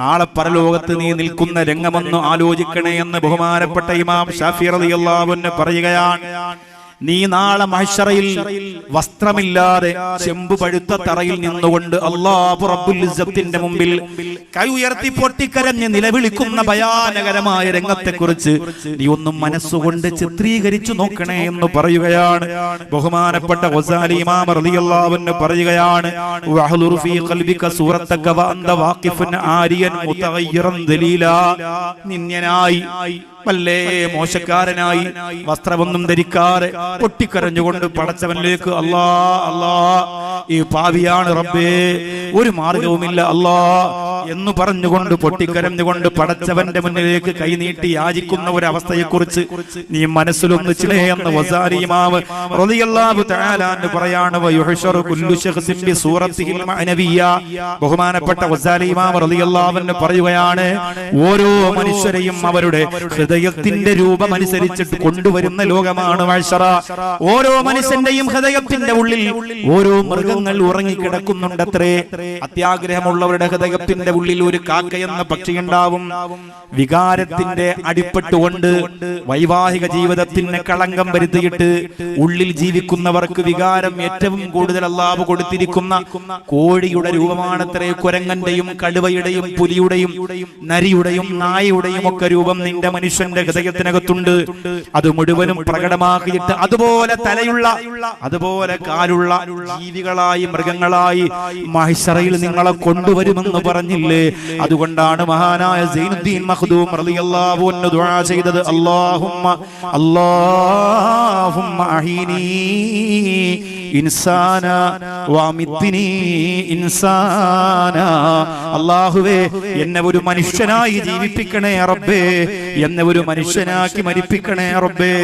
നാളെ പരലോകത്ത് നീ നിൽക്കുന്ന രംഗമെന്ന് ആലോചിക്കണേ എന്ന് ബഹുമാനപ്പെട്ട ഇമാം ശാഫിഈ റളിയല്ലാഹു അൻഹു പറയുകയാണ്. നീ നാളെ മഹ്ശറയിൽ വസ്ത്രമില്ലാതെ ചെമ്പു പഴുത്ത തറയിൽ നിന്നുകൊണ്ട് അല്ലാഹു റബ്ബുൽ ഇസ്സത്തിന്റെ മുമ്പിൽ കൈ ഉയർത്തി പൊട്ടിക്കരഞ്ഞ് നിലവിളിക്കുന്ന ഭയാനകരമായ രംഗത്തെക്കുറിച്ച് നീ ഒന്നും മനസ്സുകൊണ്ട് ചിത്രീകരിച്ചു നോക്കണേ എന്ന് പറയുകയാണ്. ബഹുമാനപ്പെട്ട ഗസാലി ഇമാം റളിയല്ലാഹു അൻഹു പറയുകയാണ്, വഹ്ലുർ ഫീ ഖൽബിക സൂറത്തക വഅന്ത വാഖിഫുൻ ആരിയൻ മുതഗയ്യിറൻ ദലീലാ. നിന്യനായി വല്ലേ മോശക്കാരനായി വസ്ത്രമൊന്നും ധരിക്കാതെ പൊട്ടിക്കരഞ്ഞുകൊണ്ട് പടച്ചവനിലേക്ക് അല്ലാ അല്ലാ ഈ പാവിയാണ് റബ്ബേ, ഒരു മാർഗവുമില്ല അല്ലാ എന്ന് പറഞ്ഞുകൊണ്ട് പൊട്ടിക്കരഞ്ഞുകൊണ്ട് പടച്ചവന്റെ മുന്നിലേക്ക് കൈനീട്ടി യാചിക്കുന്ന ഒരു അവസ്ഥയെക്കുറിച്ച് നീ മനസ്സിലൊന്ന് ചിലയെന്ന് ഗസാലി ഇമാം റളിയല്ലാഹു തആല അൻഹു പറയാണ്. വയുഹ്ശറു കുല്ലു ശഖ്സിൻ ബി സൂറത്തിഹിൽ മഅനവിയ്യ. ബഹുമാനപ്പെട്ട ഗസാലി ഇമാം റളിയല്ലാഹു അൻഹു പറയുകയാണ്, ഓരോ മനുഷ്യരെയും അവരുടെ ഹൃദയത്തിന്റെ രൂപമനുസരിച്ചിട്ട് കൊണ്ടുവരുന്ന ലോകമാണ് മഹ്ശറ. ഓരോ മനുഷ്യന്റെയും ഹൃദയത്തിന്റെ ഉള്ളിൽ ഓരോ മൃഗങ്ങൾ ഉറങ്ങിക്കിടക്കുന്നുണ്ടത്രേ. അത്യാഗ്രഹമുള്ളവരുടെ ഹൃദയത്തിന്റെ ഉള്ളിൽ ഒരു കാക്ക എന്ന പക്ഷിയുണ്ടാവും. വികാരത്തിന്റെ അടിപ്പെട്ടുകൊണ്ട് വൈവാഹിക ജീവിതത്തിന് കളങ്കം വരുത്തിയിട്ട് ഉള്ളിൽ ജീവിക്കുന്നവർക്ക് വികാരം ഏറ്റവും കൂടുതൽ അല്ലാഹു കൊടുത്തിരിക്കുന്ന കോഴിയുടെ രൂപമാണത്രേ. കുരങ്ങന്റെയും കടുവയുടെയും പുലിയുടെയും നരിയുടെയും നായയുടെയും ഒക്കെ രൂപം നിന്റെ മനുഷ്യന്റെ ഹൃദയത്തിനകത്തുണ്ട്. അത് മുഴുവനും പ്രകടമാക്കിയിട്ട് അതുപോലെ തലയുള്ള അതുപോലെ കാലുള്ള ജീവികളായി മൃഗങ്ങളായി മഹ്ശറയിൽ നിങ്ങളെ കൊണ്ടുവരുമെന്ന് പറഞ്ഞില്ലേ? അതുകൊണ്ടാണ് മഹാനായ സൈനുദ്ദീൻ മഖ്ദൂം റളിയല്ലാഹു അൻഹു ദുആ ചെയ്തത്, അല്ലാഹുമ്മ അല്ലാഹുമ്മ അഹീനി ഇൻസാന വഅമിത്നി ഇൻസാന. അല്ലാഹുവേ, എന്നെ ഒരു മനുഷ്യനായി ജീവിപ്പിക്കണേ റബ്ബേ, എന്നെ ഒരു മനുഷ്യനാക്കി മരിപ്പിക്കണേ റബ്ബേ.